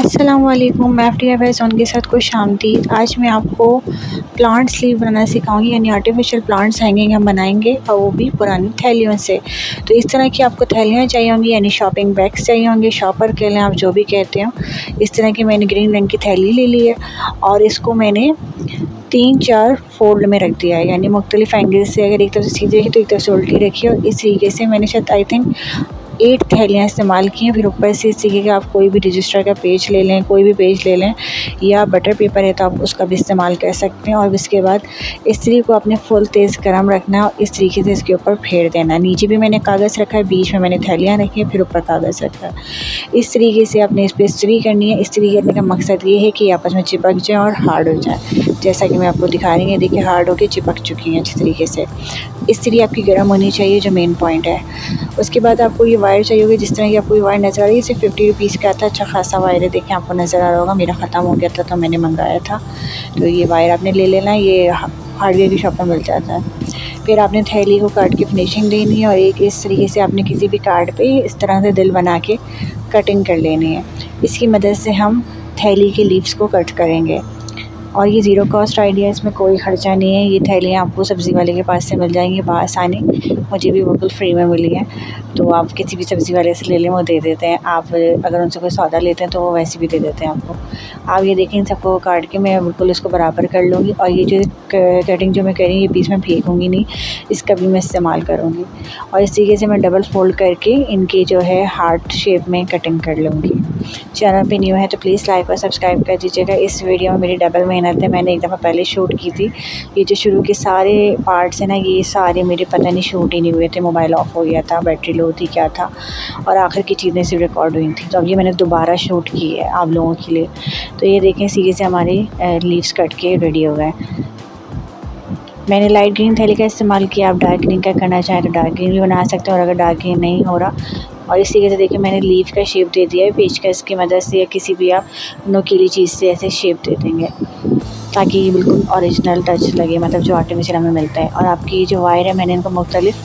अस्सलामुअलैकुम, मैं अपनी फ़ैज़ के साथ खुशामदीद। आज मैं आपको प्लांट स्लीव बनाना सिखाऊंगी, यानी आर्टिफिशियल प्लांट्स हैंगिंग हम बनाएंगे और वो भी पुरानी थैलियों से। तो इस तरह की आपको थैलियाँ चाहिए होंगी, यानी शॉपिंग बैग्स चाहिए होंगे, शॉपर कह लें आप जो भी कहते हो। इस तरह की मैंने ग्रीन रंग की थैली ले ली है और इसको मैंने 3-4 फोल्ड में रख दिया है, यानी मुख्तलिफ एंगल से। अगर एक तरफ से सीधी रखी तो एक तरफ से उल्टी रखी, और इस तरीके से मैंने शायद आई थिंक 8 थैलियाँ इस्तेमाल की हैं। फिर ऊपर से इस तरीके का आप कोई भी रजिस्टर का पेज ले लें, कोई भी पेज ले लें, या बटर पेपर है तो आप उसका भी इस्तेमाल कर सकते हैं। और इसके बाद इस तरीके को आपने फुल तेज़ गर्म रखना है और इस तरीके से इसके ऊपर फेर देना है। नीचे भी मैंने कागज़ रखा है, बीच में मैंने थैलियाँ रखी हैं, फिर ऊपर कागज़ रखा है। इस तरीके से आपने इस पर इस्त्री करनी है। इस्त्री करने का मकसद ये है कि आपस में चिपक जाए और हार्ड हो जाए, जैसा कि मैं आपको दिखा रही हूँ। देखिए हार्ड होकर चिपक चुकी हैं अच्छी तरीके से। इस्त्री आपकी गर्म होनी चाहिए, जो मेन पॉइंट है। उसके बाद आपको ये वायर चाहिए होगी, जिस तरह की आपको ये वायर नज़र आ रही है, सिर्फ 50 रुपीज़ का था। अच्छा खासा वायर है, देखें आपको नज़र आ रहा होगा। मेरा ख़त्म हो गया था तो मैंने मंगाया था। तो ये वायर आपने ले लेना, ये हार्डवेयर की शॉप में मिल जाता है। फिर आपने थैली को काट के फिनिशिंग देनी है और एक इस तरीके से आपने किसी भी कार्ड पे इस तरह से दिल बना के कटिंग कर लेनी है। इसकी मदद से हम थैली के लीव्स को कट करेंगे और ये ज़ीरो कॉस्ट आइडिया, इसमें कोई ख़र्चा नहीं है। ये थैलियाँ आपको सब्ज़ी वाले के पास से मिल जाएंगी बआसानी, मुझे भी बिल्कुल फ्री में मिली है। तो आप किसी भी सब्ज़ी वाले से ले लें, वो दे देते हैं। आप अगर उनसे कोई सौदा लेते हैं तो वो वैसे भी दे देते हैं आपको। आप ये देखें, इन सबको काट के मैं बिल्कुल इसको बराबर कर लूँगी और ये जो कटिंग जो मैं करी ये बीच में फेंकूँगी नहीं, इसका भी मैं इस्तेमाल करूँगी। और इस तरीके से मैं डबल फोल्ड करके इनकी जो है हार्ट शेप में कटिंग कर लूँगी। चैनल पे न्यू है तो प्लीज़ लाइक और सब्सक्राइब कर दीजिएगा। इस वीडियो में मेरी डबल मेहनत है, मैंने एक दफ़ा पहले शूट की थी। ये जो शुरू के सारे पार्ट्स हैं ना, ये सारे मेरे पता नहीं शूट ही नहीं हुए थे, मोबाइल ऑफ हो गया था, बैटरी लो थी, क्या था, और आखिर की चीज़ें सिर्फ रिकॉर्ड हुई थी। तो अब ये मैंने दोबारा शूट की है आप लोगों के लिए। तो ये देखें, सीधे से हमारे लीव्स कट के रेडी हो गए। मैंने लाइट ग्रीन थैली का इस्तेमाल किया, आप डार्क ग्रीन का करना चाहें तो डार्क ग्रीन भी बना सकते हैं, और अगर डार्क ग्रीन नहीं हो रहा। और इसी तरीके से देखिए मैंने लीफ का शेप दे दिया है, पेचकस की मदद से या किसी भी आप नुकीली चीज़ से ऐसे शेप दे देंगे ताकि ये बिल्कुल ओरिजिनल टच लगे, मतलब जो आर्टिफिशियल हमें मिलता है। और आपकी जो वायर है मैंने इनको मुख्तलिफ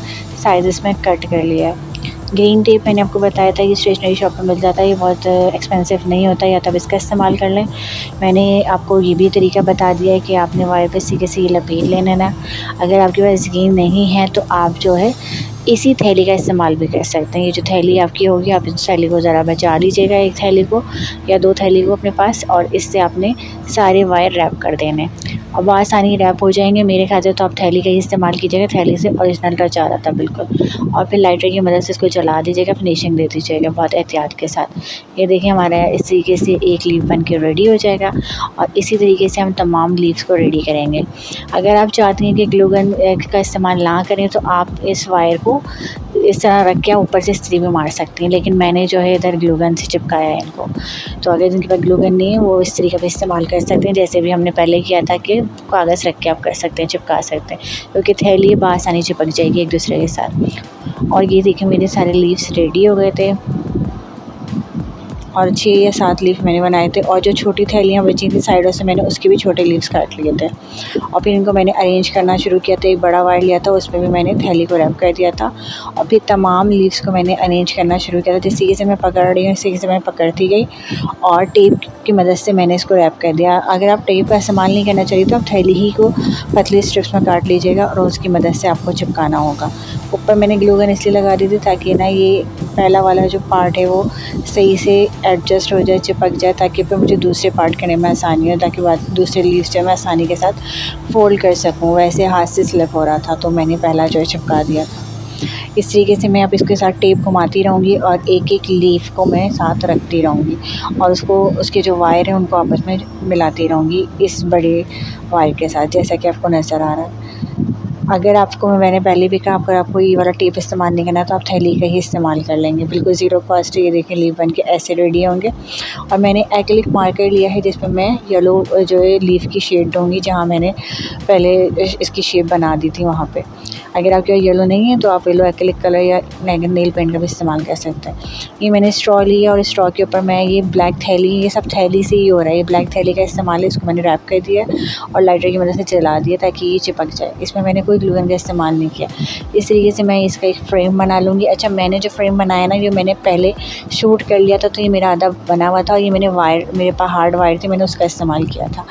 साइज़ में कट कर लिया है। ग्रीन टेप मैंने आपको बताया था, ये स्टेशनरी शॉप में मिल जाता है, ये बहुत एक्सपेंसिव नहीं होता, या तब इसका इस्तेमाल कर लें। मैंने आपको ये भी तरीका बता दिया है कि आपने वायर पे सीधे से लपेट लेना ना। अगर आपके पास ग्रीन नहीं है तो आप जो है इसी थैली का इस्तेमाल भी कर सकते हैं। ये जो थैली आपकी होगी, आप इस थैली को ज़रा बचा लीजिएगा, एक थैली को या 2 थैली को अपने पास, और इससे आपने सारे वायर रैप कर देने और बआसानी रैप हो जाएंगे। मेरे ख्याल से तो आप थैली का ही इस्तेमाल कीजिएगा, थैली से ओरिजिनल टच आ रहा था बिल्कुल। और फिर लाइटर की मदद से इसको जला दीजिएगा, फिनिशिंग दे दीजिएगा बहुत एहतियात के साथ। ये देखिए हमारा इस तरीके से एक लीफ बन के रेडी हो जाएगा और इसी तरीके से हम तमाम लीव्स को रेडी करेंगे। अगर आप चाहते हैं कि ग्लू गन का इस्तेमाल ना करें तो आप इस वायर को इस तरह रख के ऊपर से इस्त्री भी मार सकती हैं, लेकिन मैंने जो है इधर ग्लू गन से चिपकाया है इनको। तो अगर जिनके पास ग्लू गन नहीं है वो इस्त्री का भी इस्तेमाल कर सकते हैं, जैसे भी हमने पहले किया था कि कागज़ रख के आप कर सकते हैं, चिपका सकते हैं, क्योंकि थैली बआसानी चिपक जाएगी एक दूसरे के साथ। और ये देखिए मेरे सारे लीव्स रेडी हो गए थे और 6 या 7 लीफ मैंने बनाए थे, और जो छोटी थैलियाँ बची थी साइडों से मैंने उसके भी छोटे लीव्स काट लिए थे। और फिर इनको मैंने अरेंज करना शुरू किया था। एक बड़ा वायर लिया था, उसमें भी मैंने थैली को रैप कर दिया था और फिर तमाम लीव्स को मैंने अरेंज करना शुरू किया था। जिस तरीके से मैं पकड़ रही हूँ इस तरीके से मैं पकड़ती गई और टेप की मदद से मैंने इसको रैप कर दिया। अगर आप टेप का इस्तेमाल नहीं करना चाहिए तो आप थैली ही को पतली स्ट्रिप्स में काट लीजिएगा और उसकी मदद से आपको चिपकाना होगा। ऊपर मैंने ग्लू गन इसलिए लगा दी थी ताकि ना ये पहला वाला जो पार्ट है वो सही से एडजस्ट हो जाए, चिपक जाए, ताकि फिर मुझे दूसरे पार्ट करने में आसानी हो, ताकि बाद दूसरे लीव्स जो मैं आसानी के साथ फोल्ड कर सकूं। वैसे हाथ से स्लिप हो रहा था तो मैंने पहला जो है चिपका दिया था। इस तरीके से मैं अब इसके साथ टेप घुमाती रहूँगी और एक एक लीफ को मैं साथ रखती रहूँगी और उसको उसके जो वायर हैं उनको आपस में मिलाती रहूँगी इस बड़े वायर के साथ, जैसा कि आपको नज़र आ रहा है। अगर आपको मैंने पहले भी कहा, अगर आपको ये वाला टेप इस्तेमाल नहीं करना तो आप थैली का ही इस्तेमाल कर लेंगे, बिल्कुल ज़ीरो कॉस्ट। ये देखें लीफ बन के ऐसे रेडी होंगे। और मैंने एक्रिलिक मार्कर लिया है जिसमें मैं येलो जो है लीफ की शेड दूँगी, जहाँ मैंने पहले इसकी शेप बना दी थी वहाँ पे। अगर आपके पास येलो नहीं है तो आप येलो एक्रिलिक कलर या नेल पेंट का भी इस्तेमाल कर सकते हैं। ये मैंने स्ट्रॉ ली है और स्ट्रॉ के ऊपर मैं ये ब्लैक थैली, ये सब थैली से ही हो रहा है, ये ब्लैक थैली का इस्तेमाल है। इसको मैंने रैप कर दिया और लाइटर की मदद से जला दिया ताकि ये चिपक जाए। इसमें मैंने कोई ग्लू गन का इस्तेमाल नहीं किया। इस तरीके से मैं इसका एक फ़्रेम बना लूँगी। अच्छा, मैंने जो फ़्रेम बनाया ना, ये मैंने पहले शूट कर लिया था, तो ये मेरा आधा बना हुआ था। ये मैंने वायर, मेरे पास हार्ड वायर थी, मैंने उसका इस्तेमाल किया था।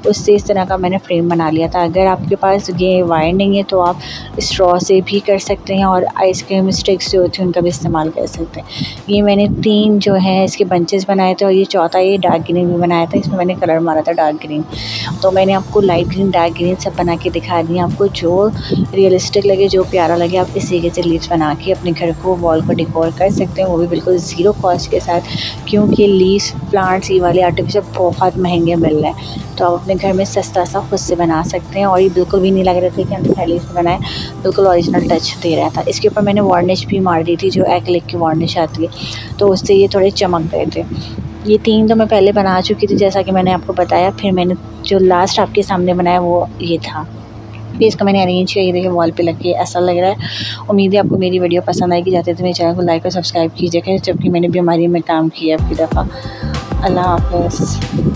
उससे इस तरह का मैंने फ़्रेम बना लिया था। अगर आपके पास ये वायर नहीं है तो आप स्ट्रॉ से भी कर सकते हैं और आइसक्रीम स्टिक्स जो होती हैं उनका भी इस्तेमाल कर सकते हैं। ये मैंने 3 जो है इसके बंचेस बनाए थे और ये चौथा ये डार्क ग्रीन भी बनाया था। इसमें मैंने कलर मारा था डार्क ग्रीन। तो मैंने आपको लाइट ग्रीन, डार्क ग्रीन सब बना के दिखा दी। आपको जो रियलिस्टिक लगे, जो प्यारा लगे, आप इस तरीके से लीव्स बना के अपने घर को, वॉल को डेकोर कर सकते हैं, वो भी बिल्कुल ज़ीरो कॉस्ट के साथ। क्योंकि लीव्स प्लांट्स ये वाले आर्टिफिशियल बहुत महंगे मिल रहे हैं, तो आप अपने घर में सस्ता सा खुद से बना सकते हैं। और ये बिल्कुल भी नहीं लग रहा था कि हम थैली से बनाए, बिल्कुल ओरिजिनल टच दे रहा था। इसके ऊपर मैंने वार्निश भी मार दी थी, जो एक्रिलिक की वार्निश आती है, तो उससे ये थोड़े चमक गए थे। ये 3 तो मैं पहले बना चुकी थी, जैसा कि मैंने आपको बताया। फिर मैंने जो लास्ट आपके सामने बनाया वो ये था। फिर इसको मैंने अरेंज किया, ये देखिए वॉल पे लग के ऐसा लग रहा है। उम्मीद है आपको मेरी वीडियो पसंद आएगी। जाते तो मेरे चैनल को लाइक और सब्सक्राइब कीजिएगा, जबकि मैंने बीमारी में काम किया है आपकी दफ़ा। अल्लाह हाफ़िज़।